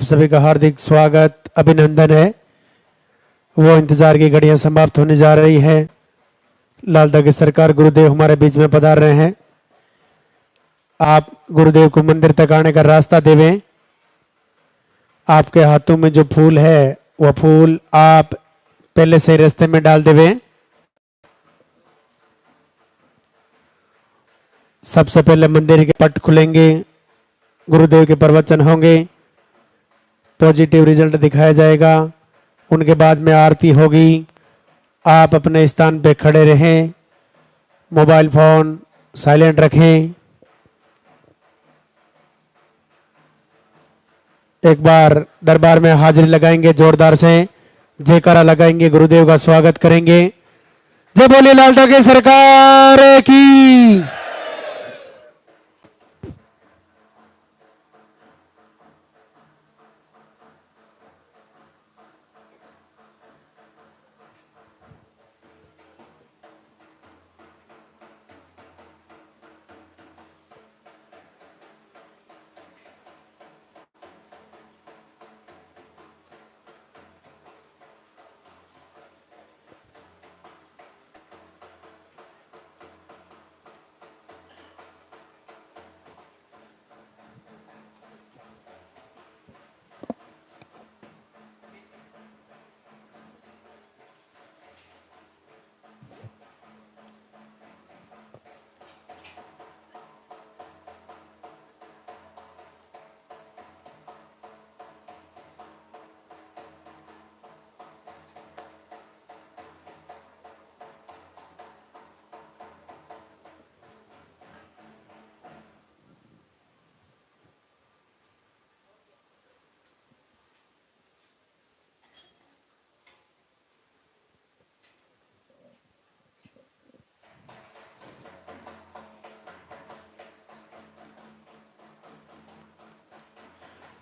सभी का हार्दिक स्वागत अभिनंदन है। वो इंतजार की घड़ियां समाप्त होने जा रही है। लालदा की सरकार गुरुदेव हमारे बीच में पधार रहे हैं। आप गुरुदेव को मंदिर तक आने का रास्ता देवें। आपके हाथों में जो फूल है वह फूल आप पहले से रास्ते में डाल देवें। सबसे पहले मंदिर के पट खुलेंगे, गुरुदेव के प्रवचन होंगे, पॉजिटिव रिजल्ट दिखाया जाएगा। उनके बाद में आरती होगी। आप अपने स्थान पे खड़े रहें, मोबाइल फोन साइलेंट रखें। एक बार दरबार में हाजिरी लगाएंगे, जोरदार से जयकारा लगाएंगे, गुरुदेव का स्वागत करेंगे। जय बोले लालदा की सरकार की।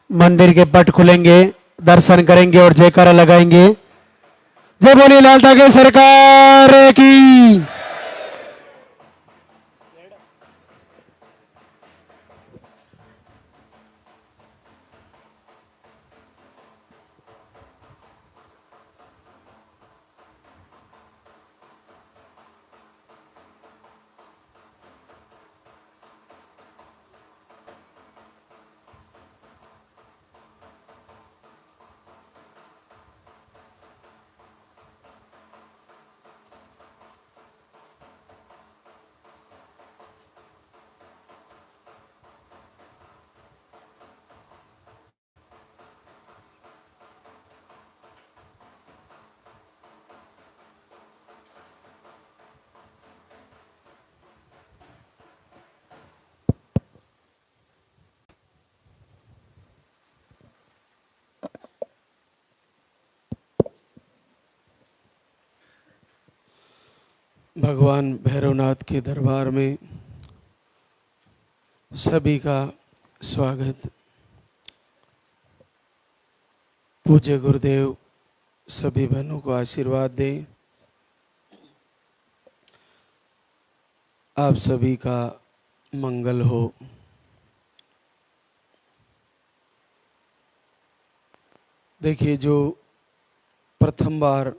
मंदिर के पट खुलेंगे, दर्शन करेंगे और जयकारा लगाएंगे। जय बोले लालदा की सरकार की। भगवान भैरवनाथ के दरबार में सभी का स्वागत। पूज्य गुरुदेव सभी बहनों को आशीर्वाद दें। आप सभी का मंगल हो। देखिए, जो प्रथम बार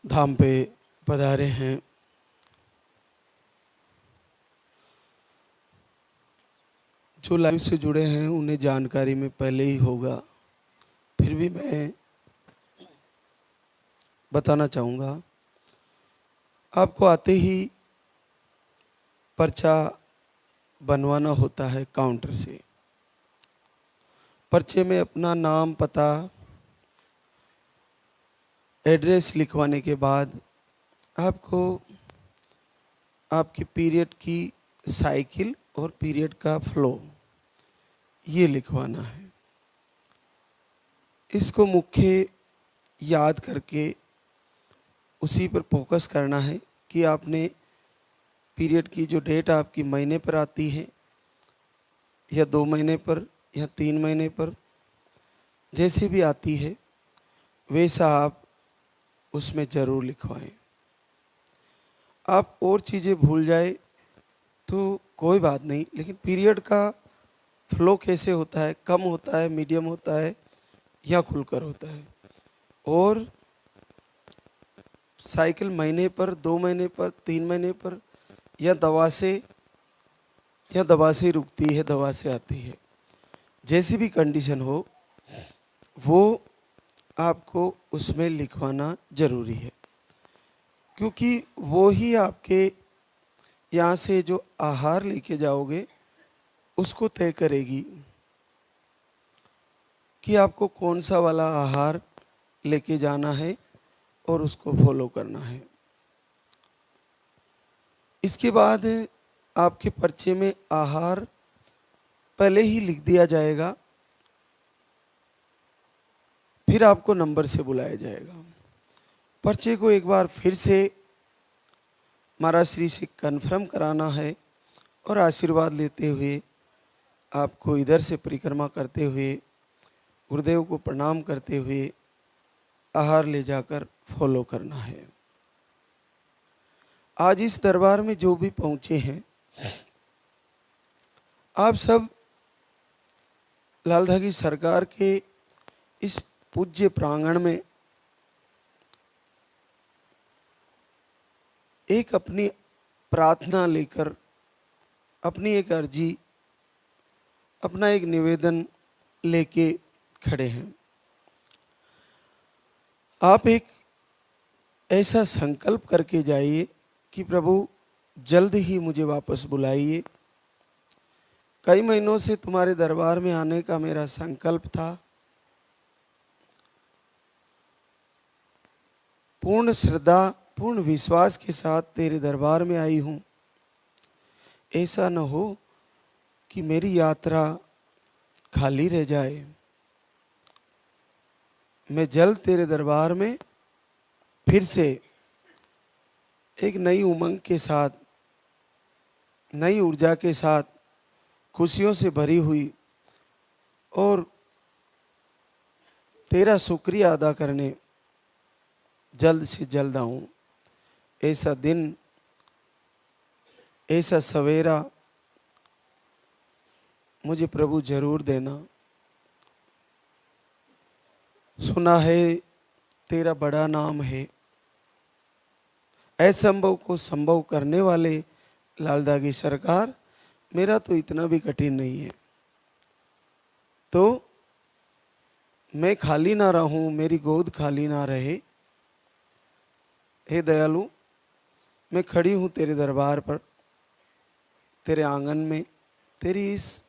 धाम पे पधारे हैं, जो लाइव से जुड़े हैं उन्हें जानकारी में पहले ही होगा, फिर भी मैं बताना चाहूँगा। आपको आते ही पर्चा बनवाना होता है काउंटर से। पर्चे में अपना नाम, पता, एड्रेस लिखवाने के बाद आपको आपकी पीरियड की साइकिल और पीरियड का फ्लो ये लिखवाना है। इसको मुख्य याद करके उसी पर फोकस करना है कि आपने पीरियड की जो डेट आपकी महीने पर आती है या 2 महीने पर या 3 महीने पर, जैसे भी आती है वैसा आप उसमें ज़रूर लिखवाएं। आप और चीज़ें भूल जाए तो कोई बात नहीं, लेकिन पीरियड का फ्लो कैसे होता है, कम होता है, मीडियम होता है या खुलकर होता है। और साइकिल महीने पर, 2 महीने पर, 3 महीने पर या दवा से रुकती है, दवा से आती है, जैसी भी कंडीशन हो वो आपको उसमें लिखवाना ज़रूरी है, क्योंकि वो ही आपके यहाँ से जो आहार लेके जाओगे उसको तय करेगी कि आपको कौन सा वाला आहार लेके जाना है और उसको फॉलो करना है। इसके बाद आपके पर्चे में आहार पहले ही लिख दिया जाएगा, फिर आपको नंबर से बुलाया जाएगा। पर्चे को एक बार फिर से महाराज श्री से कन्फर्म कराना है और आशीर्वाद लेते हुए आपको इधर से परिक्रमा करते हुए, गुरुदेव को प्रणाम करते हुए आहार ले जाकर फॉलो करना है। आज इस दरबार में जो भी पहुंचे हैं, आप सब लालधागी सरकार के इस पूज्य प्रांगण में एक अपनी प्रार्थना लेकर, अपनी एक अर्जी, अपना एक निवेदन लेके खड़े हैं। आप एक ऐसा संकल्प करके जाइए कि प्रभु जल्द ही मुझे वापस बुलाइए। कई महीनों से तुम्हारे दरबार में आने का मेरा संकल्प था, पूर्ण श्रद्धा, पूर्ण विश्वास के साथ तेरे दरबार में आई हूँ। ऐसा न हो कि मेरी यात्रा खाली रह जाए। मैं जल्द तेरे दरबार में फिर से एक नई उमंग के साथ, नई ऊर्जा के साथ, खुशियों से भरी हुई और तेरा शुक्रिया अदा करने जल्द से जल्द आऊं। ऐसा दिन, ऐसा सवेरा मुझे प्रभु जरूर देना। सुना है तेरा बड़ा नाम है, असंभव को संभव करने वाले लालधागी सरकार, मेरा तो इतना भी कठिन नहीं है, तो मैं खाली ना रहूं, मेरी गोद खाली ना रहे। हे दयालु, मैं खड़ी हूं तेरे दरबार पर, तेरे आंगन में, तेरी इस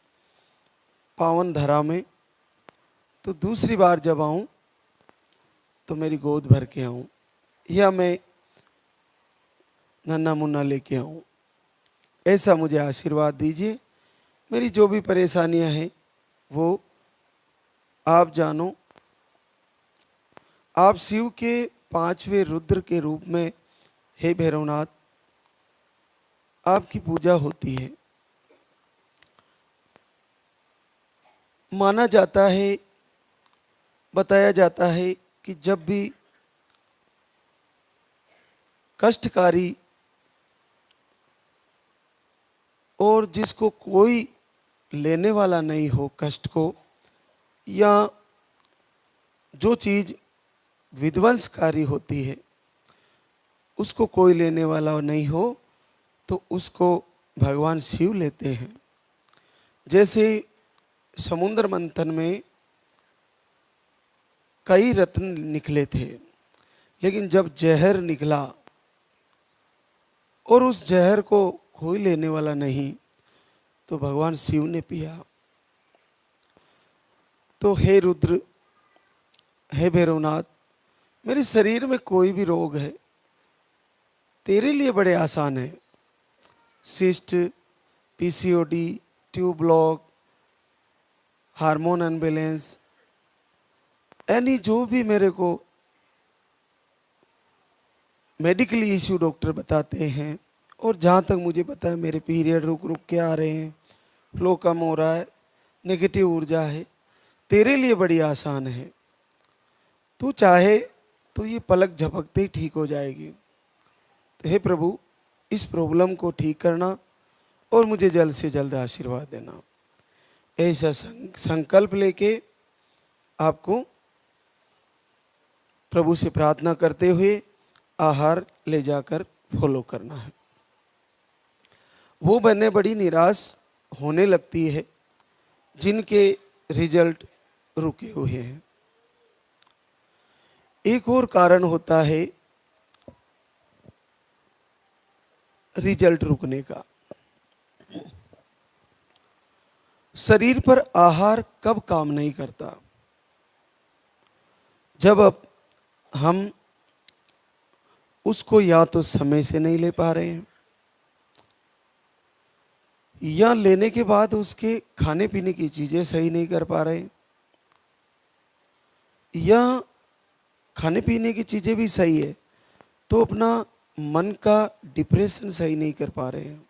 पावन धरा में, तो दूसरी बार जब आऊं तो मेरी गोद भर के आऊं या मैं नन्ना मुन्ना लेके आऊं। ऐसा मुझे आशीर्वाद दीजिए। मेरी जो भी परेशानियां हैं वो आप जानो। आप शिव के 5वें रुद्र के रूप में, हे भैरवनाथ, आपकी पूजा होती है। माना जाता है, बताया जाता है कि जब भी कष्टकारी और जिसको कोई लेने वाला नहीं हो कष्ट को, या जो चीज़ विध्वंसकारी होती है उसको कोई लेने वाला नहीं हो, तो उसको भगवान शिव लेते हैं। जैसे समुद्र मंथन में कई रत्न निकले थे, लेकिन जब जहर निकला और उस जहर को कोई लेने वाला नहीं, तो भगवान शिव ने पिया। तो हे रुद्र, हे भैरवनाथ, मेरे शरीर में कोई भी रोग है, तेरे लिए बड़े आसान है। Cyst, PCOD, tube block, hormone unbalance, यानी जो भी मेरे को मेडिकली इश्यू डॉक्टर बताते हैं, और जहाँ तक मुझे पता है मेरे पीरियड रुक रुक के आ रहे हैं, फ्लो कम हो रहा है, नेगेटिव ऊर्जा है, तेरे लिए बड़ी आसान है। तू चाहे तो ये पलक झपकते ही ठीक हो जाएगी। तो हे प्रभु, इस प्रॉब्लम को ठीक करना और मुझे जल्द से जल्द आशीर्वाद देना। ऐसा संकल्प लेके आपको प्रभु से प्रार्थना करते हुए आहार ले जाकर फॉलो करना है। वो बहनें बड़ी निराश होने लगती है जिनके रिजल्ट रुके हुए हैं। एक और कारण होता है रिजल्ट रुकने का। शरीर पर आहार कब काम नहीं करता? जब अब हम उसको या तो समय से नहीं ले पा रहे हैं, या लेने के बाद उसके खाने पीने की चीजें सही नहीं कर पा रहे, या खाने पीने की चीजें भी सही है तो अपना मन का डिप्रेशन सही नहीं कर पा रहे हैं।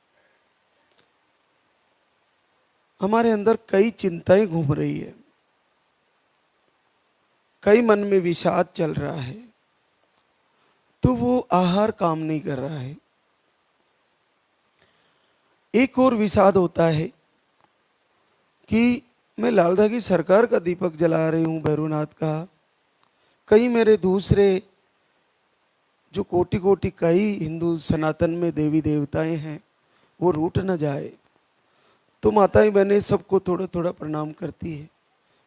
हमारे अंदर कई चिंताएं घूम रही है, कई मन में विषाद चल रहा है, तो वो आहार काम नहीं कर रहा है। एक और विषाद होता है कि मैं लालदा की सरकार का दीपक जला रही हूं, भैरवनाथ का, कई मेरे दूसरे जो कोटि कोटि कई हिंदू सनातन में देवी देवताएं हैं वो रूठ न जाए। तो माताएं बहनें सबको थोड़ा थोड़ा प्रणाम करती है,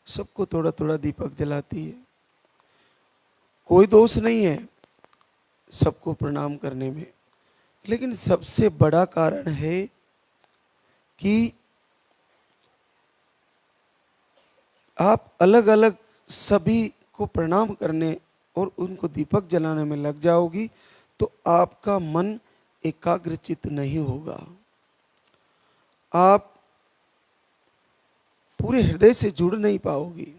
सबको थोड़ा थोड़ा दीपक जलाती है। कोई दोष नहीं है सबको प्रणाम करने में, लेकिन सबसे बड़ा कारण है कि आप अलग अलग सभी को प्रणाम करने और उनको दीपक जलाने में लग जाओगी तो आपका मन एकाग्रचित नहीं होगा, आप पूरे हृदय से जुड़ नहीं पाओगी।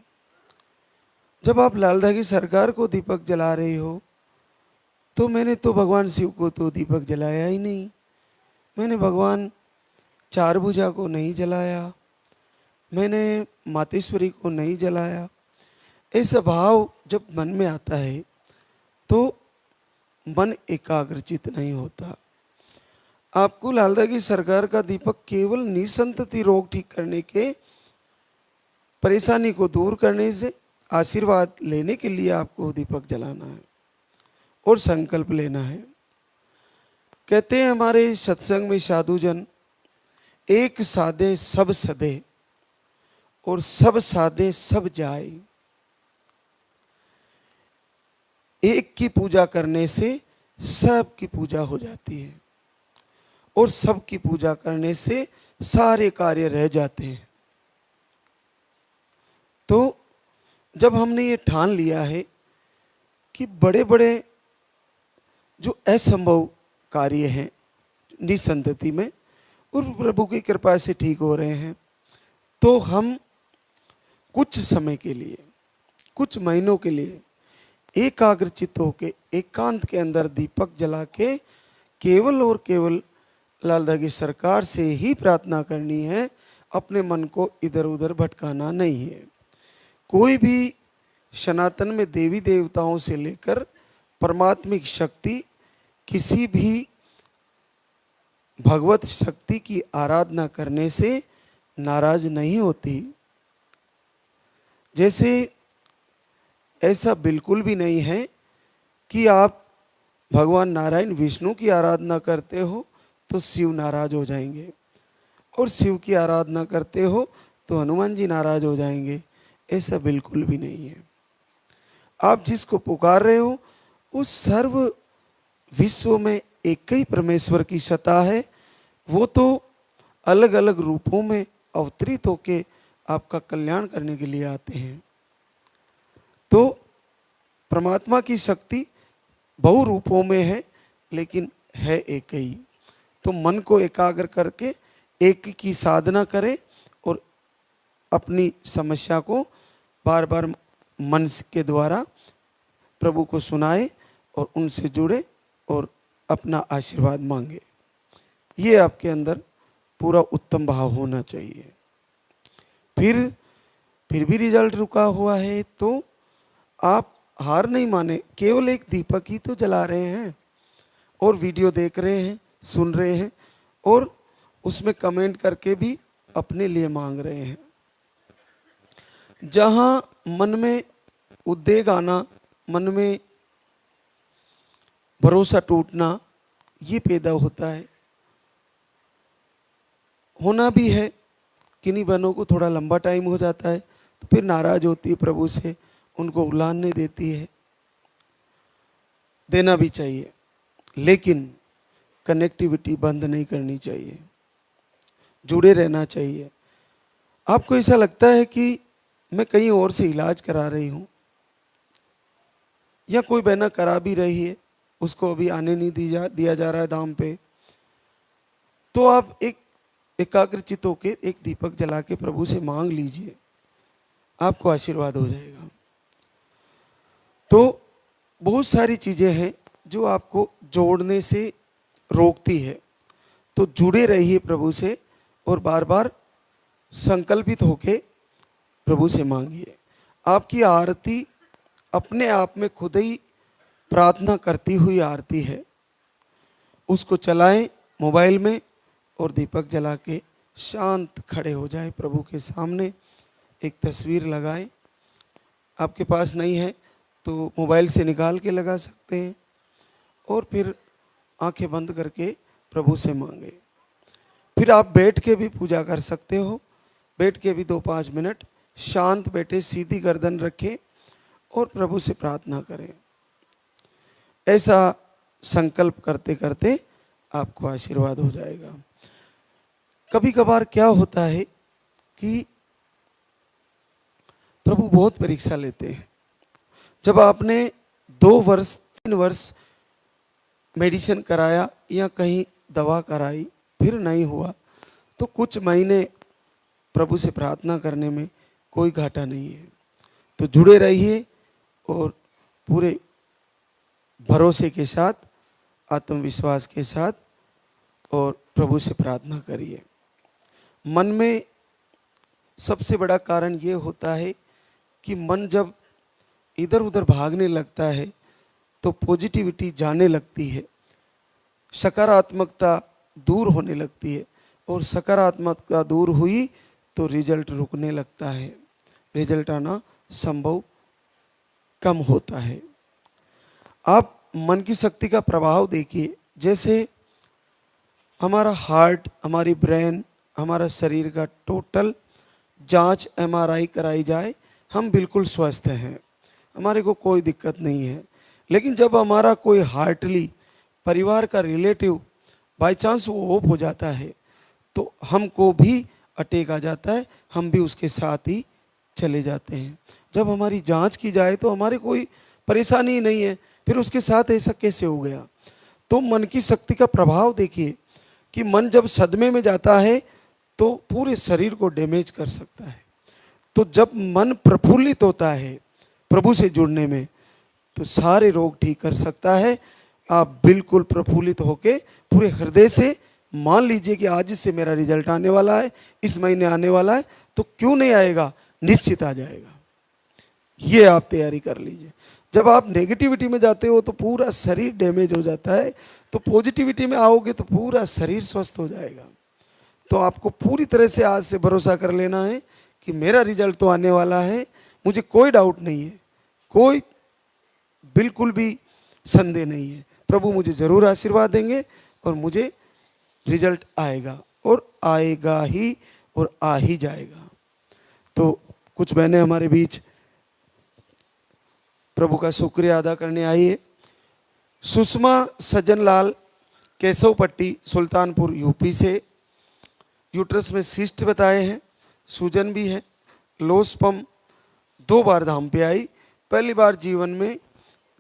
जब आप लालदा की सरकार को दीपक जला रही हो तो मैंने तो भगवान शिव को तो दीपक जलाया ही नहीं, मैंने भगवान चारभुजा को नहीं जलाया, मैंने मातेश्वरी को नहीं जलाया। ऐसा भाव जब मन में आता है तो मन एकाग्रचित नहीं होता। आपको लालदा की सरकार का दीपक केवल निसंतति रोग ठीक करने के, परेशानी को दूर करने से, आशीर्वाद लेने के लिए आपको दीपक जलाना है और संकल्प लेना है। कहते हैं हमारे सत्संग में साधुजन, एक साधे सब सधे और सब साधे सब जाए। एक की पूजा करने से सब की पूजा हो जाती है और सब की पूजा करने से सारे कार्य रह जाते हैं। तो जब हमने ये ठान लिया है कि बड़े बड़े जो असंभव कार्य हैं निसंतति में और प्रभु की कृपा से ठीक हो रहे हैं, तो हम कुछ समय के लिए, कुछ महीनों के लिए एकाग्रचित होके एकांत के अंदर दीपक जला के केवल और केवल लालदा की सरकार से ही प्रार्थना करनी है। अपने मन को इधर उधर भटकाना नहीं है। कोई भी सनातन में देवी देवताओं से लेकर परमात्मिक शक्ति, किसी भी भगवत शक्ति की आराधना करने से नाराज नहीं होती। जैसे ऐसा बिल्कुल भी नहीं है कि आप भगवान नारायण विष्णु की आराधना करते हो तो शिव नाराज हो जाएंगे, और शिव की आराधना करते हो तो हनुमान जी नाराज हो जाएंगे। ऐसा बिल्कुल भी नहीं है। आप जिसको पुकार रहे हो उस सर्व विश्व में एक ही परमेश्वर की सत्ता है। वो तो अलग अलग रूपों में अवतरित होके आपका कल्याण करने के लिए आते हैं। तो परमात्मा की शक्ति बहु रूपों में है, लेकिन है एक ही। तो मन को एकाग्र करके एक की साधना करें और अपनी समस्या को बार बार मन के द्वारा प्रभु को सुनाए और उनसे जुड़े और अपना आशीर्वाद मांगे। ये आपके अंदर पूरा उत्तम भाव होना चाहिए। फिर भी रिजल्ट रुका हुआ है तो आप हार नहीं माने। केवल एक दीपक ही तो जला रहे हैं और वीडियो देख रहे हैं, सुन रहे हैं और उसमें कमेंट करके भी अपने लिए मांग रहे हैं। जहाँ मन में उद्वेग आना, मन में भरोसा टूटना, ये पैदा होता है, होना भी है। किन्हीं बहनों को थोड़ा लंबा टाइम हो जाता है तो फिर नाराज होती है प्रभु से, उनको उलाहने देती है, देना भी चाहिए, लेकिन कनेक्टिविटी बंद नहीं करनी चाहिए, जुड़े रहना चाहिए। आपको ऐसा लगता है कि मैं कहीं और से इलाज करा रही हूँ, या कोई बहना करा भी रही है, उसको अभी आने नहीं दिया जा रहा है धाम पे, तो आप एक एकाग्रचित होकर एक दीपक जला के प्रभु से मांग लीजिए, आपको आशीर्वाद हो जाएगा। तो बहुत सारी चीजें हैं जो आपको जोड़ने से रोकती है, तो जुड़े रहिए प्रभु से और बार बार संकल्पित होके प्रभु से मांगिए। आपकी आरती अपने आप में खुद ही प्रार्थना करती हुई आरती है, उसको चलाएं मोबाइल में और दीपक जला के शांत खड़े हो जाए प्रभु के सामने। एक तस्वीर लगाएं, आपके पास नहीं है तो मोबाइल से निकाल के लगा सकते हैं, और फिर आंखें बंद करके प्रभु से मांगे। फिर आप बैठ के भी पूजा कर सकते हो, बैठ के भी 2-5 मिनट शांत बैठे, सीधी गर्दन रखें और प्रभु से प्रार्थना करें। ऐसा संकल्प करते करते आपको आशीर्वाद हो जाएगा। कभी कभार क्या होता है कि प्रभु बहुत परीक्षा लेते हैं। जब आपने 2 वर्ष 3 वर्ष मेडिसिन कराया या कहीं दवा कराई फिर नहीं हुआ, तो कुछ महीने प्रभु से प्रार्थना करने में कोई घाटा नहीं है। तो जुड़े रहिए और पूरे भरोसे के साथ, आत्मविश्वास के साथ और प्रभु से प्रार्थना करिए। मन में सबसे बड़ा कारण ये होता है कि मन जब इधर उधर भागने लगता है तो पॉजिटिविटी जाने लगती है, सकारात्मकता दूर होने लगती है, और सकारात्मकता दूर हुई तो रिजल्ट रुकने लगता है, रिजल्ट आना संभव कम होता है। आप मन की शक्ति का प्रभाव देखिए, जैसे हमारा हार्ट, हमारी ब्रेन, हमारा शरीर का टोटल जांच MRI कराई जाए, हम बिल्कुल स्वस्थ हैं, हमारे को कोई दिक्कत नहीं है। लेकिन जब हमारा कोई हार्टली परिवार का रिलेटिव बाय चांस वो ऑफ हो जाता है तो हमको भी अटैक आ जाता है, हम भी उसके साथ ही चले जाते हैं। जब हमारी जांच की जाए तो हमारे कोई परेशानी नहीं है, फिर उसके साथ ऐसा कैसे हो गया? तो मन की शक्ति का प्रभाव देखिए कि मन जब सदमे में जाता है तो पूरे शरीर को डैमेज कर सकता है। तो जब मन प्रफुल्लित होता है प्रभु से जुड़ने में तो सारे रोग ठीक कर सकता है। आप बिल्कुल प्रफुल्लित होके पूरे हृदय से मान लीजिए कि आज से मेरा रिजल्ट आने वाला है, इस महीने आने वाला है, तो क्यों नहीं आएगा, निश्चित आ जाएगा। ये आप तैयारी कर लीजिए। जब आप नेगेटिविटी में जाते हो तो पूरा शरीर डैमेज हो जाता है, तो पॉजिटिविटी में आओगे तो पूरा शरीर स्वस्थ हो जाएगा। तो आपको पूरी तरह से आज से भरोसा कर लेना है कि मेरा रिजल्ट तो आने वाला है, मुझे कोई डाउट नहीं है, कोई बिल्कुल भी संदेह नहीं है। प्रभु मुझे जरूर आशीर्वाद देंगे और मुझे रिजल्ट आएगा, और आएगा ही और आ ही जाएगा। तो कुछ बहनें हमारे बीच प्रभु का शुक्रिया अदा करने आई है। सुषमा सज्जनलाल, केशव पट्टी, सुल्तानपुर यूपी से, यूट्रस में सिस्ट बताए हैं, सूजन भी है, लोस्पम 2 बार धाम पे आई, पहली बार जीवन में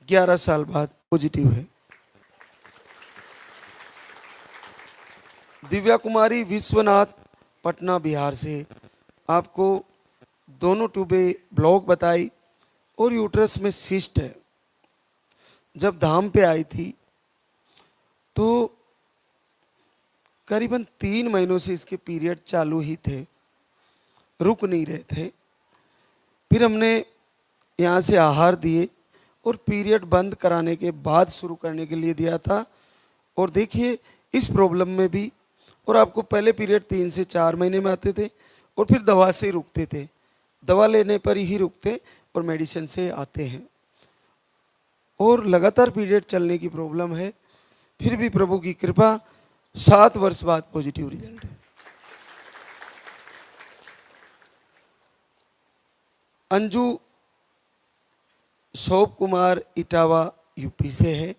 11 साल बाद पॉजिटिव है। दिव्या कुमारी विश्वनाथ, पटना बिहार से, आपको दोनों ट्यूबें ब्लॉक बताई और यूट्रस में सिस्ट है। जब धाम पे आई थी तो करीबन 3 महीनों से इसके पीरियड चालू ही थे, रुक नहीं रहे थे। फिर हमने यहाँ से आहार दिए और पीरियड बंद कराने के बाद शुरू करने के लिए दिया था। और देखिए इस प्रॉब्लम में भी, और आपको पहले पीरियड 3 से 4 महीने में आते थे और फिर दवा से रुकते थे, दवा लेने पर ही रुकते और मेडिसिन से आते हैं, और लगातार पीरियड चलने की प्रॉब्लम है, फिर भी प्रभु की कृपा 7 वर्ष बाद पॉजिटिव रिजल्ट है। अंजू शोभ कुमार इटावा यूपी से है।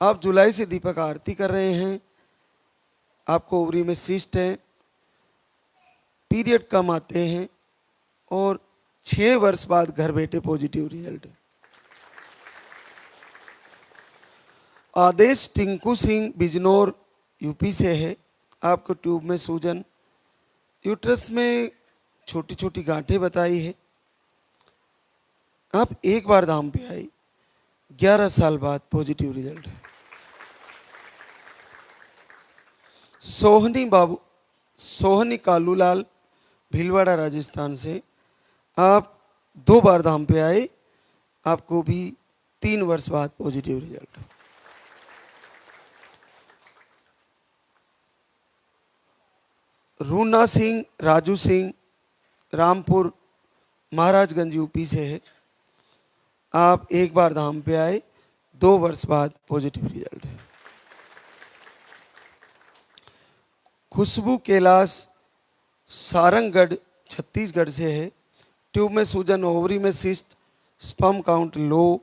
आप जुलाई से दीपक आरती कर रहे हैं, आपको ओवरी में सिस्ट है, पीरियड कम आते हैं और 6 वर्ष बाद घर बैठे पॉजिटिव रिजल्ट है। आदेश टिंकू सिंह बिजनौर यूपी से है। आपको ट्यूब में सूजन, यूट्रस में छोटी छोटी गांठें बताई है। आप एक बार धाम पे आए, 11 साल बाद पॉजिटिव रिजल्ट है। सोहनी कालूलाल भीलवाड़ा राजस्थान से, आप 2 बार धाम पे आए, आपको भी 3 वर्ष बाद पॉजिटिव रिजल्ट। रूना सिंह राजू सिंह रामपुर महाराजगंज यूपी से है। आप एक बार धाम पे आए, 2 वर्ष बाद पॉजिटिव रिजल्ट है। खुशबू कैलाश सारंगगढ़ छत्तीसगढ़ से है। ट्यूब में सूजन, ओवरी में सिस्ट, स्पर्म काउंट लो।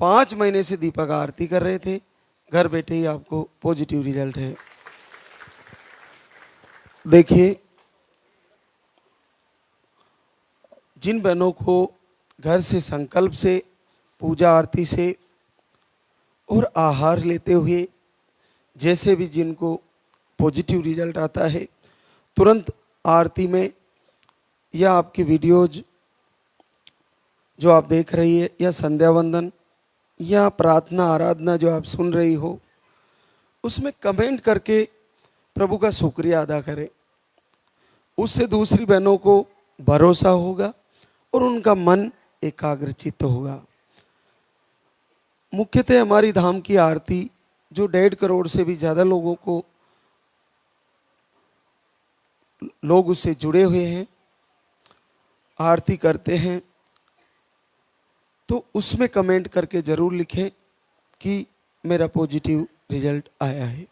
5 महीने से दीपक आरती कर रहे थे, घर बैठे ही आपको पॉजिटिव रिजल्ट है। देखिए, जिन बहनों को घर से संकल्प से, पूजा आरती से और आहार लेते हुए जैसे भी जिनको पॉजिटिव रिजल्ट आता है, तुरंत आरती में या आपकी वीडियोज जो आप देख रही है, या संध्या वंदन या प्रार्थना आराधना जो आप सुन रही हो, उसमें कमेंट करके प्रभु का शुक्रिया अदा करें। उससे दूसरी बहनों को भरोसा होगा और उनका मन एकाग्रचित्त होगा। मुख्यतः हमारी धाम की आरती जो 1.5 करोड़ से भी ज़्यादा लोग उससे जुड़े हुए हैं, आरती करते हैं, तो उसमें कमेंट करके ज़रूर लिखें कि मेरा पॉजिटिव रिजल्ट आया है।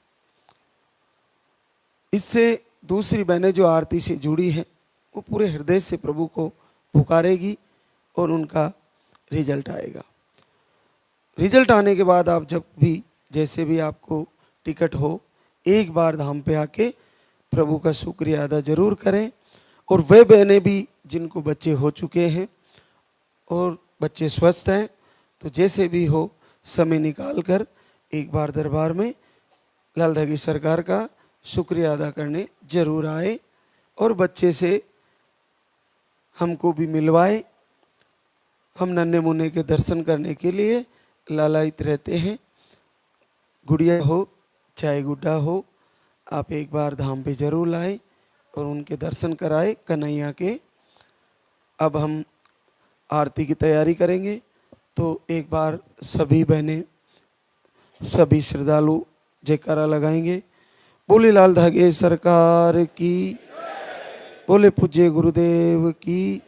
इससे दूसरी बहनें जो आरती से जुड़ी हैं वो पूरे हृदय से प्रभु को पुकारेगी और उनका रिजल्ट आएगा। रिजल्ट आने के बाद आप जब भी जैसे भी आपको टिकट हो, एक बार धाम पे आके प्रभु का शुक्रिया अदा जरूर करें। और वे बहनें भी जिनको बच्चे हो चुके हैं और बच्चे स्वस्थ हैं, तो जैसे भी हो समय निकाल कर एक बार दरबार में लाल धागी सरकार का शुक्रिया अदा करने जरूर आए और बच्चे से हमको भी मिलवाए। हम नन्हे मुन्ने के दर्शन करने के लिए लालायित रहते हैं। गुड़िया हो चाहे गुड्डा हो, आप एक बार धाम पे जरूर लाए और उनके दर्शन कराए कन्हैया के। अब हम आरती की तैयारी करेंगे, तो एक बार सभी बहनें, सभी श्रद्धालु जयकारा लगाएंगे। बोले लाल धागे सरकार की, बोले पूज्य गुरुदेव की।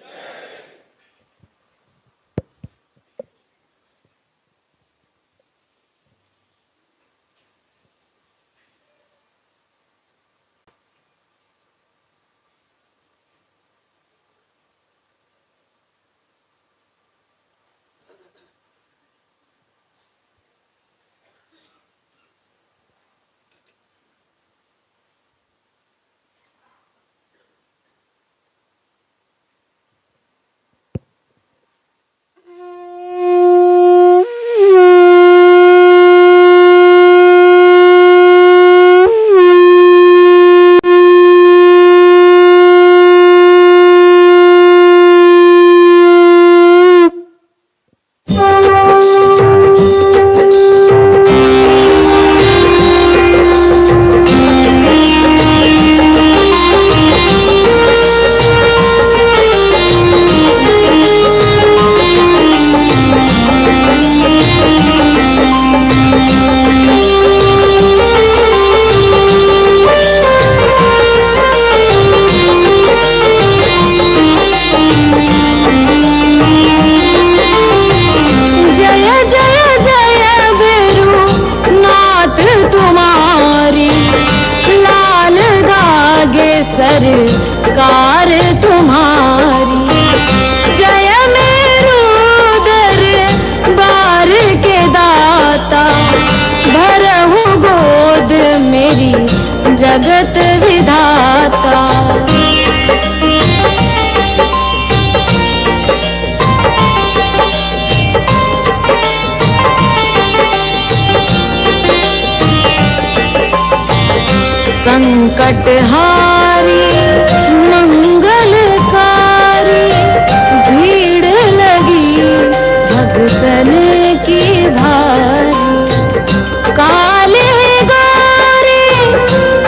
जगत विधाता। संकटहारी मंगलकारी, भीड़ लगी भक्तन की भारी। काले गौरी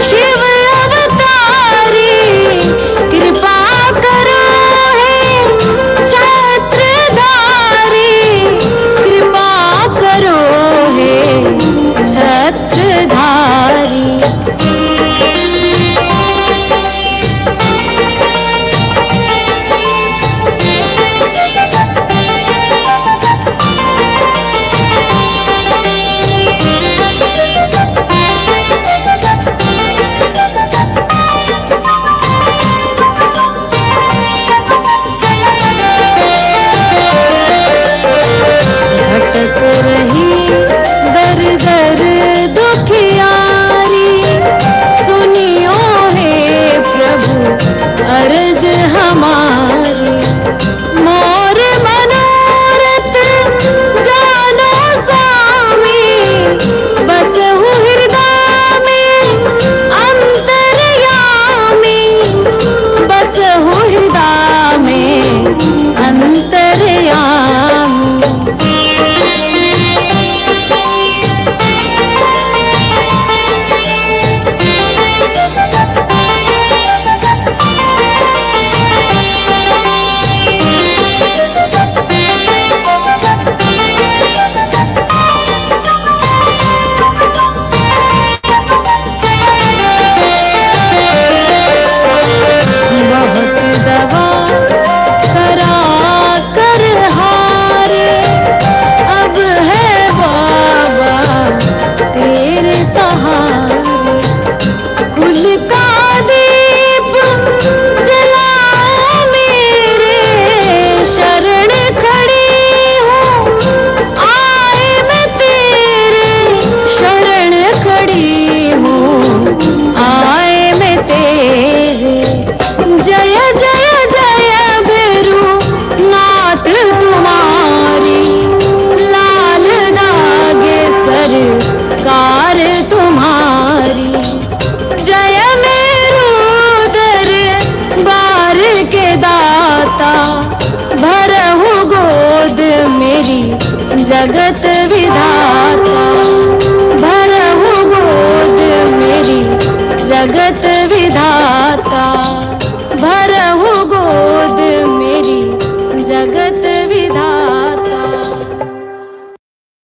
शिव अवतारी, कृपा करो हे छत्रधारी, कृपा करो हे छत्रधारी। भटक रही दर दर दुखियारी, सुनियो हे प्रभु अर्ज हमारी। मोर मनोरथ जानो स्वामी, बसहु हृदय में अंतर्यामी, बसहु हृदय में अंतर्यामी। बहुत दवा करा कर हारे, अब है बाबा तेरे सहारे। कुल का दीप जलाओ मेरे, शरण खड़ी हूँ आए मैं तेरे, शरण खड़ी हूँ आए मैं तेरे। जय जय जय भैरू नाथ तुम्हारी, लाल दागे सरकार तुम्हारी। जय मेरू दरबार के दाता, भरहु गोद मेरी जगत विधाता, भरहु गोद मेरी जगत